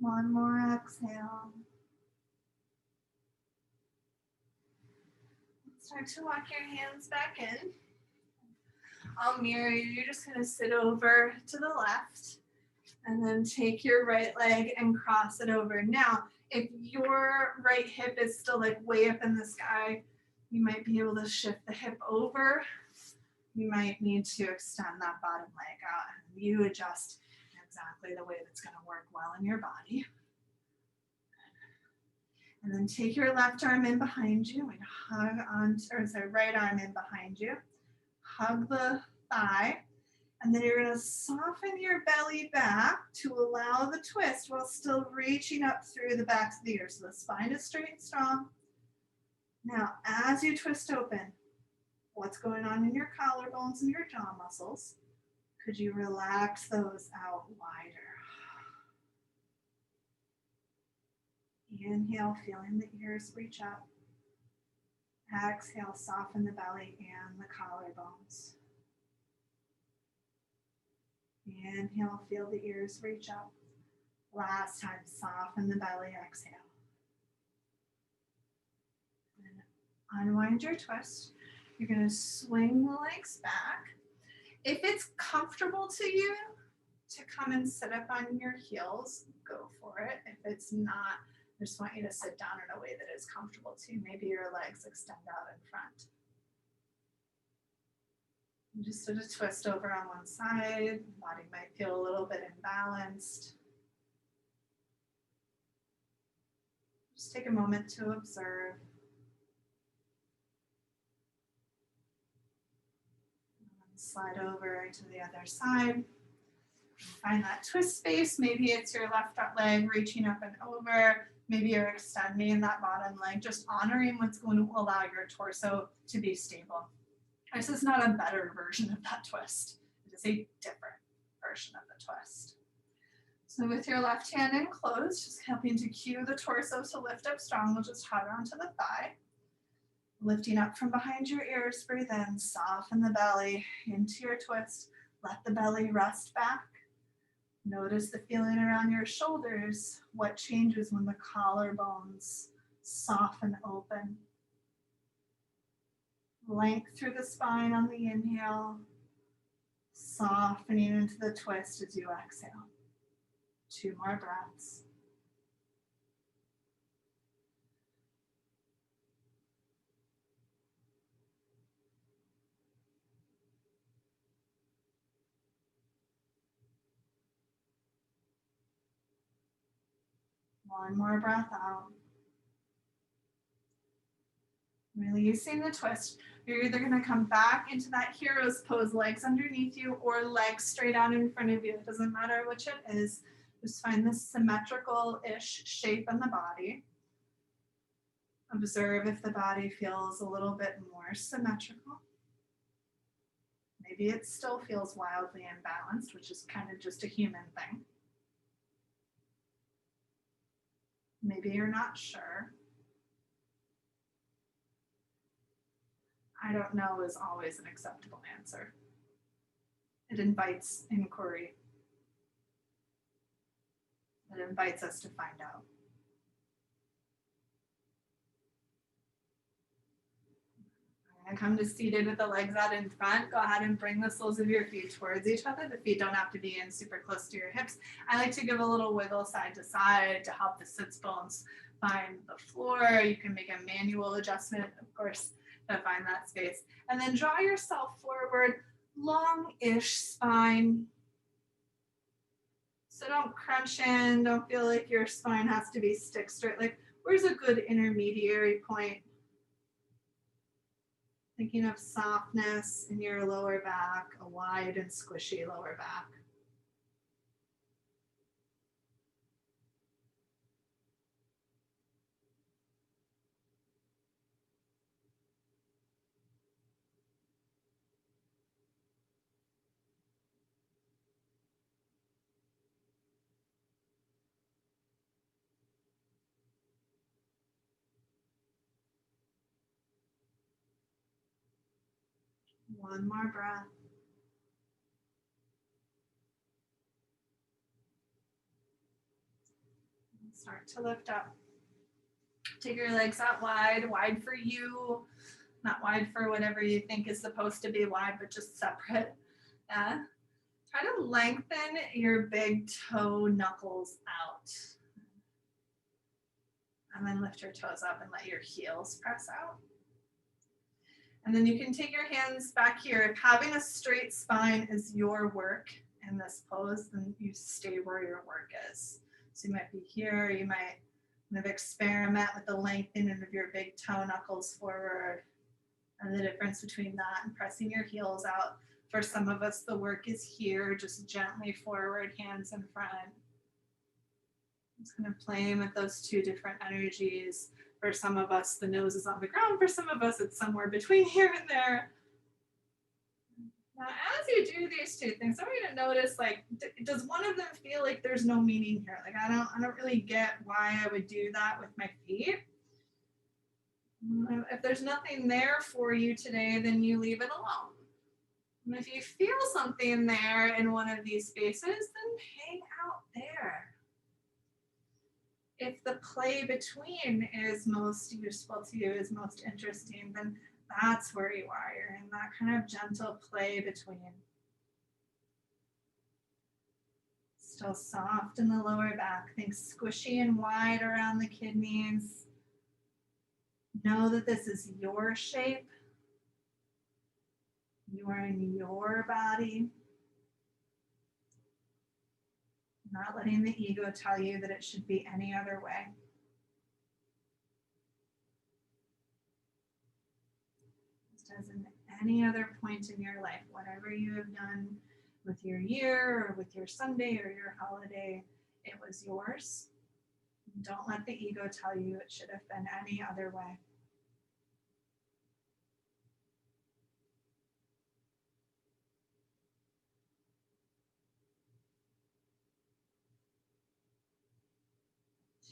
One more exhale. Start to walk your hands back in. I'll mirror you. You're just going to sit over to the left and then take your right leg and cross it over. Now, if your right hip is still like way up in the sky, you might be able to shift the hip over. You might need to extend that bottom leg out and you adjust exactly the way that's going to work well in your body. And then take your left arm in behind you and hug on, or sorry, right arm in behind you. Hug the thigh. And then you're going to soften your belly back to allow the twist while still reaching up through the backs of the ears. So the spine is straight and strong. Now, as you twist open, what's going on in your collarbones and your jaw muscles? Could you relax those out wider? Inhale, feeling the ears reach up. Exhale, soften the belly and the collarbones. Inhale, feel the ears reach up. Last time, soften the belly, exhale. And unwind your twist. You're going to swing the legs back. If it's comfortable to you to come and sit up on your heels, go for it. If it's not, I just want you to sit down in a way that is comfortable to you. Maybe your legs extend out in front. And just sort of twist over on one side. The body might feel a little bit imbalanced. Just take a moment to observe. Slide over to the other side. Find that twist space. Maybe it's your left leg reaching up and over. Maybe you're extending that bottom leg, just honoring what's going to allow your torso to be stable. This is not a better version of that twist. It is a different version of the twist. So with your left hand enclosed, just helping to cue the torso to lift up strong, we'll just hover onto the thigh. Lifting up from behind your ears, breathe in, soften the belly into your twist. Let the belly rest back. Notice the feeling around your shoulders. What changes when the collarbones soften open? Length through the spine on the inhale, softening into the twist as you exhale. 2 more breaths. One more breath out. Releasing the twist. You're either going to come back into that hero's pose, legs underneath you, or legs straight out in front of you. It doesn't matter which it is. Just find this symmetrical-ish shape in the body. Observe if the body feels a little bit more symmetrical. Maybe it still feels wildly imbalanced, which is kind of just a human thing. Maybe you're not sure. I don't know is always an acceptable answer. It invites inquiry. It invites us to find out. I'm gonna come to seated with the legs out in front. Go ahead and bring the soles of your feet towards each other. The feet don't have to be in super close to your hips. I like to give a little wiggle side to side to help the sits bones find the floor. You can make a manual adjustment, of course, to find that space. And then draw yourself forward, long-ish spine. So don't crunch in, don't feel like your spine has to be stick straight. Like, where's a good intermediary point? Thinking of softness in your lower back, a wide and squishy lower back. One more breath. Start to lift up. Take your legs out wide, wide for you, not wide for whatever you think is supposed to be wide, but just separate. Yeah. Try to lengthen your big toe knuckles out. And then lift your toes up and let your heels press out. And then you can take your hands back here. If having a straight spine is your work in this pose, then you stay where your work is. So you might be here, you might kind of experiment with the lengthening of your big toe knuckles forward and the difference between that and pressing your heels out. For some of us, the work is here, just gently forward, hands in front. Just kind of playing with those two different energies. For some of us, the nose is on the ground. For some of us, it's somewhere between here and there. Now, as you do these two things, I want you to notice, like, does one of them feel like there's no meaning here? Like, I don't really get why I would do that with my feet. If there's nothing there for you today, then you leave it alone. And if you feel something there in one of these spaces, then hang out there. If the play between is most useful to you, is most interesting, then that's where you are. You're in that kind of gentle play between. Still soft in the lower back. Think squishy and wide around the kidneys. Know that this is your shape. You are in your body. Not letting the ego tell you that it should be any other way. Just as in any other point in your life, whatever you have done with your year or with your Sunday or your holiday, it was yours. Don't let the ego tell you it should have been any other way.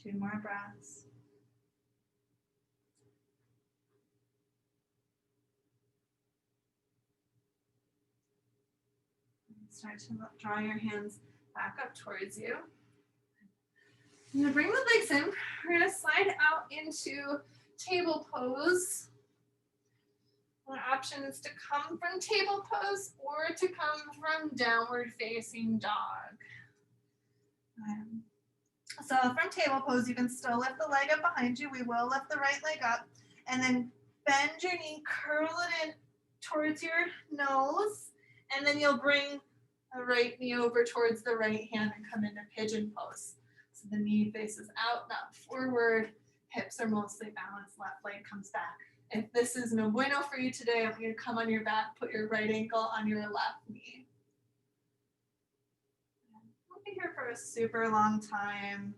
Two more breaths. Start to draw your hands back up towards you. I'm going to bring the legs in. We're going to slide out into table pose. One option is to come from table pose or to come from downward facing dog. So from table pose, you can still lift the leg up behind you. We will lift the right leg up and then bend your knee, curl it in towards your nose, and then you'll bring the right knee over towards the right hand and come into pigeon pose. So the knee faces out, not forward. Hips are mostly balanced. Left leg comes back. If this is no bueno for you today, I want you to come on your back, put your right ankle on your left knee. We'll be here for a super long time.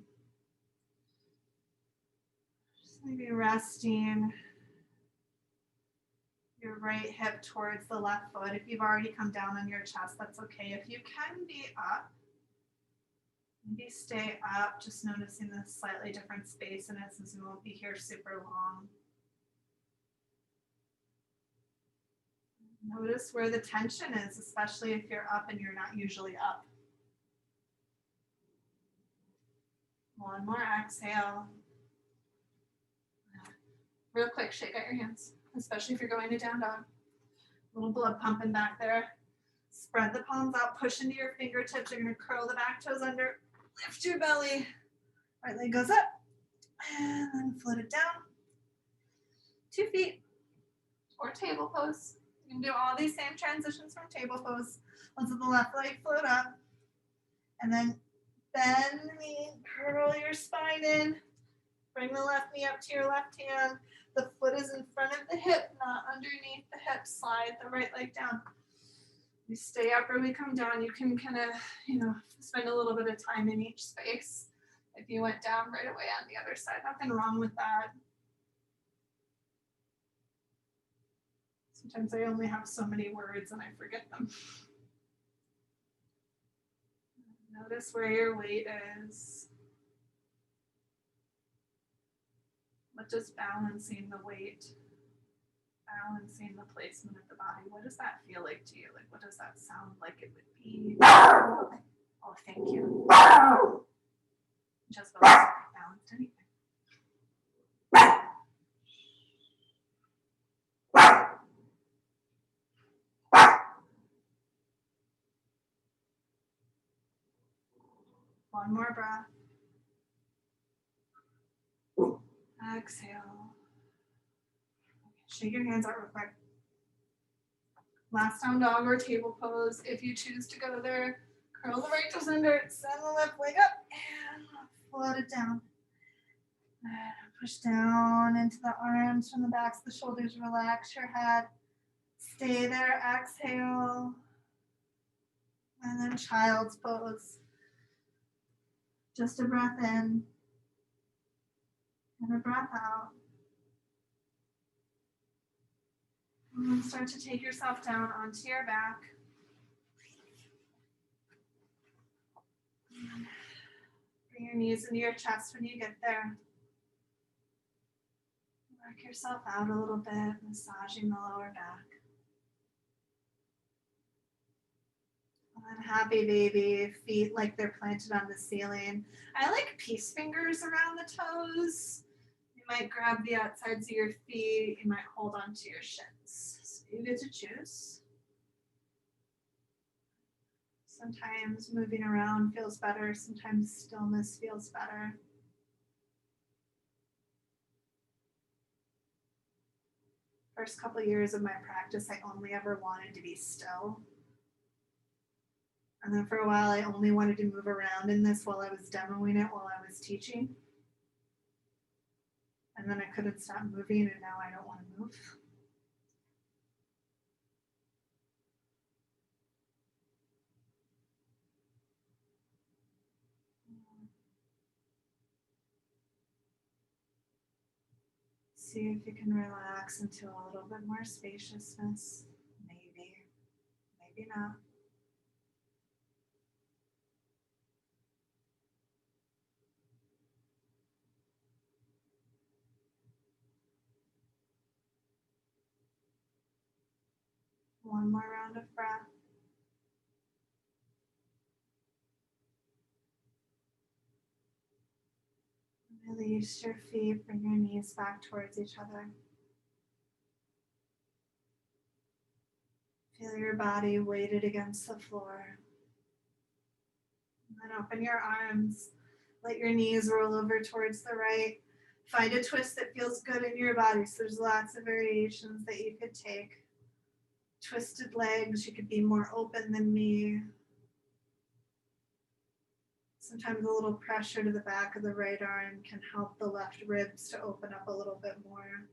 Just maybe resting your right hip towards the left foot. If you've already come down on your chest, that's okay. If you can be up, maybe stay up, just noticing the slightly different space in it since we won't be here super long. Notice where the tension is, especially if you're up and you're not usually up. One more exhale. Real quick, shake out your hands, especially if you're going to down dog. A little blood pumping back there. Spread the palms out, push into your fingertips. You're going to curl the back toes under, lift your belly. Right leg goes up, and then float it down. 2 feet, or table pose. You can do all these same transitions from table pose. Let's let the left leg float up, and then bend the knee, curl your spine in, bring the left knee up to your left hand. The foot is in front of the hip, not underneath the hip. Slide the right leg down. We stay up or we come down. You can kind of, spend a little bit of time in each space. If you went down right away on the other side, nothing wrong with that. Sometimes I only have so many words and I forget them. Notice where your weight is. What does balancing the weight, balancing the placement of the body, what does that feel like to you? Like, what does that sound like it would be? Oh, thank you. Just balance bounced anything. One more breath. Exhale. Shake your hands out real quick. Last down dog or table pose. If you choose to go there, curl the right toes under, send the left leg up, and float it down. And push down into the arms from the backs of the shoulders. Relax your head. Stay there. Exhale. And then child's pose. Just a breath in and a breath out. And then start to take yourself down onto your back. Bring your knees into your chest when you get there. Work yourself out a little bit, massaging the lower back. And then happy baby, feet like they're planted on the ceiling. I like peace fingers around the toes. You might grab the outsides of your feet. You might hold onto your shins. So you get to choose. Sometimes moving around feels better. Sometimes stillness feels better. First couple of years of my practice, I only ever wanted to be still. And then for a while, I only wanted to move around in this while I was demoing it, while I was teaching. And then I couldn't stop moving, and now I don't want to move. See if you can relax into a little bit more spaciousness. Maybe, maybe not. One more round of breath. Release your feet, bring your knees back towards each other. Feel your body weighted against the floor. And then open your arms. Let your knees roll over towards the right. Find a twist that feels good in your body. So there's lots of variations that you could take. Twisted legs, you could be more open than me. Sometimes a little pressure to the back of the right arm can help the left ribs to open up a little bit more.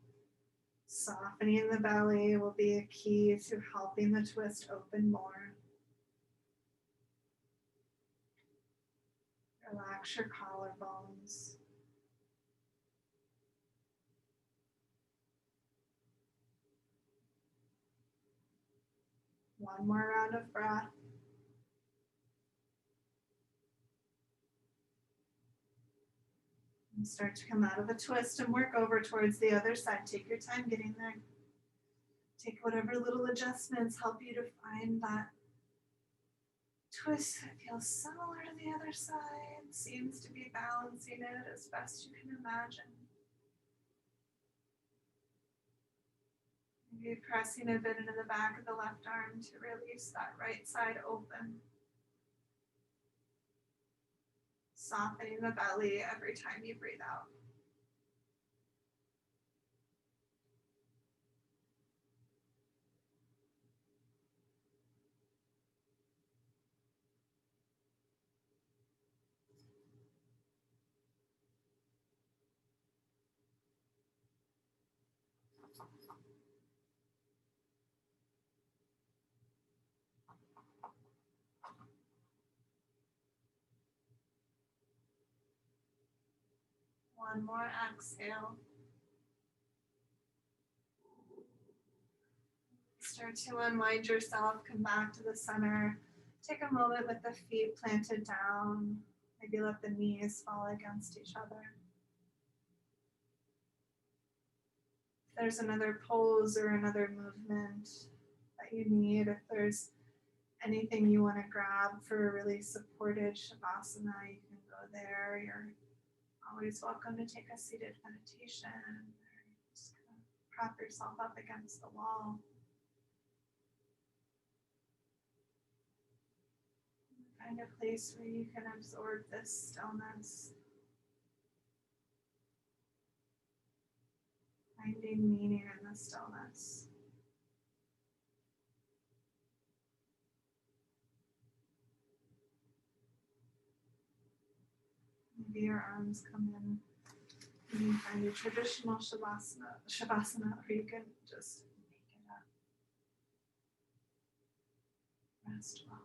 Softening the belly will be a key to helping the twist open more. Relax your collarbones. One more round of breath. And start to come out of the twist and work over towards the other side. Take your time getting there. Take whatever little adjustments help you to find that twist that feels similar to the other side. Seems to be balancing it as best you can imagine. Maybe pressing a bit into the back of the left arm to release that right side open. Softening the belly every time you breathe out. One more exhale. Start to unwind yourself, come back to the center. Take a moment with the feet planted down. Maybe let the knees fall against each other. If there's another pose or another movement that you need, if there's anything you want to grab for a really supported Shavasana, you can go there. You're Always welcome to take a seated meditation or just kind of prop yourself up against the wall. Find a place where you can absorb this stillness, finding meaning in the stillness. Maybe your arms come in. You can find a traditional shavasana, or you can just make it up. Rest well.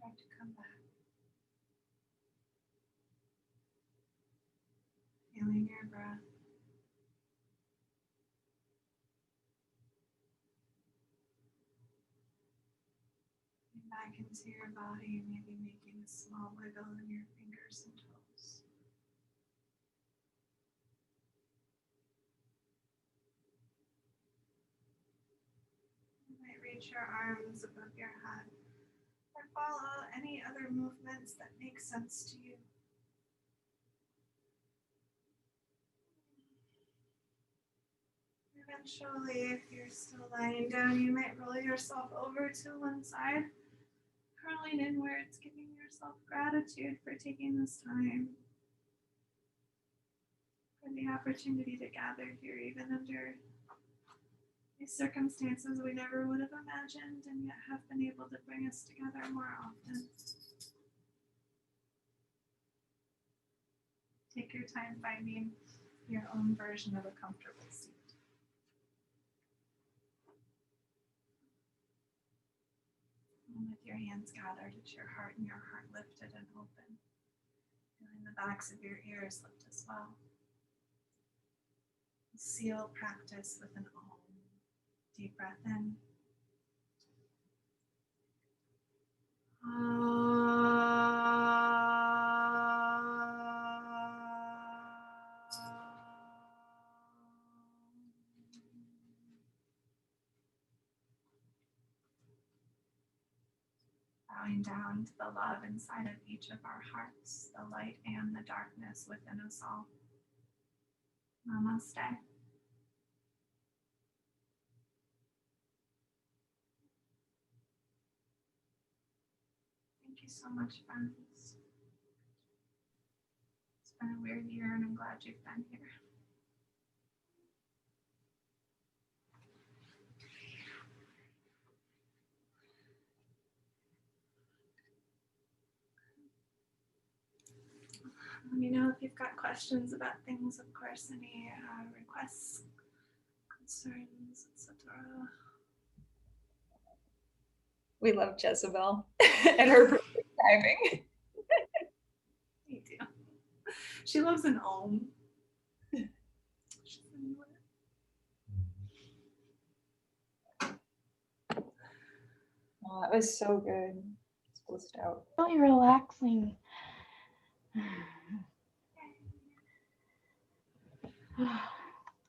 Start to come back. Feeling your breath. Getting back into your body, maybe making a small wiggle in your fingers and toes. You might reach your arms above your head or follow any other movements that make sense to you. Eventually, if you're still lying down, you might roll yourself over to one side, curling inwards, giving yourself gratitude for taking this time, for the opportunity to gather here, even under these circumstances we never would have imagined and yet have been able to bring us together more often. Take your time finding your own version of a comfortable seat. And with your hands gathered at your heart and your heart lifted and open, feeling the backs of your ears lift as well. Seal practice with an Om. Deep breath in. Bowing down to the love inside of each of our hearts, the light and the darkness within us all. Namaste. Thank you so much, friends. It's been a weird year and I'm glad you've been here. Let me know if you've got questions about things, of course, any requests, concerns, etc. We love Jezebel and her perfect timing. Me too. She loves an Om. Oh, that was so good. It's blissed out. Really relaxing.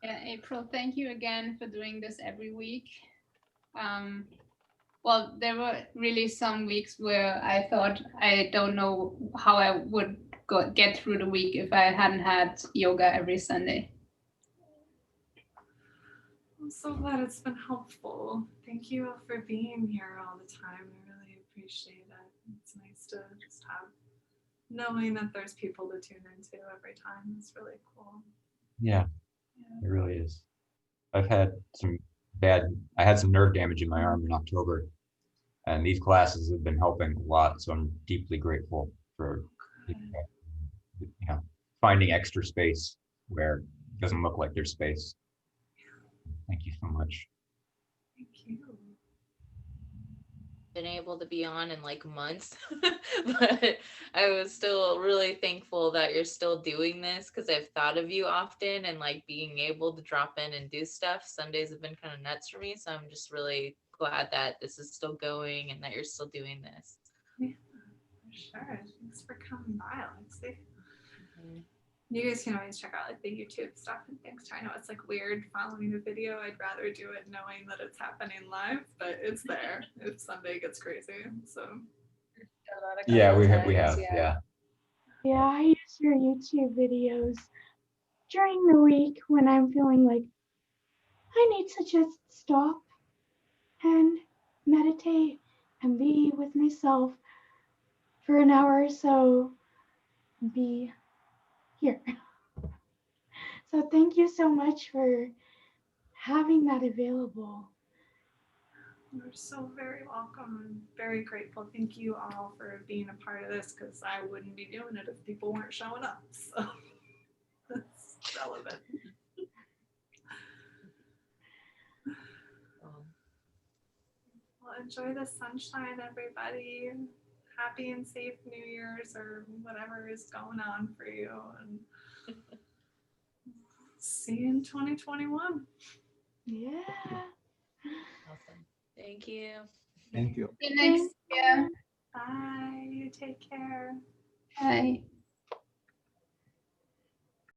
Yeah, April, thank you again for doing this every week. Well, there were really some weeks where I thought I don't know how I would get through the week if I hadn't had yoga every Sunday. I'm so glad it's been helpful. Thank you all for being here all the time. I really appreciate it. It's nice to just have knowing that there's people to tune into every time. It's really cool. Yeah, it really is. I had some nerve damage in my arm in October, and these classes have been helping a lot. So I'm deeply grateful for, finding extra space where it doesn't look like there's space. Thank you so much. Thank you. Been able to be on in like months, but I was still really thankful that you're still doing this because I've thought of you often and like being able to drop in and do stuff. Sundays have been kind of nuts for me, so I'm just really glad that this is still going and that you're still doing this. Yeah, for sure. Thanks for coming by, Alexi. You guys can always check out like the YouTube stuff and things too. I know it's like weird following a video. I'd rather do it knowing that it's happening live, but it's there if Sunday gets crazy. So Yeah, we have. Yeah. Yeah, I use your YouTube videos during the week when I'm feeling like I need to just stop and meditate and be with myself for an hour or so, be here. So thank you so much for having that available. you're so very welcome and very grateful. Thank you all for being a part of this because I wouldn't be doing it if people weren't showing up. So that's relevant. Well, enjoy the sunshine, everybody. Happy and safe New Year's or whatever is going on for you. And see you in 2021. Yeah. Awesome. Thank you. Thank you. See you next year. Bye. Take care. Bye.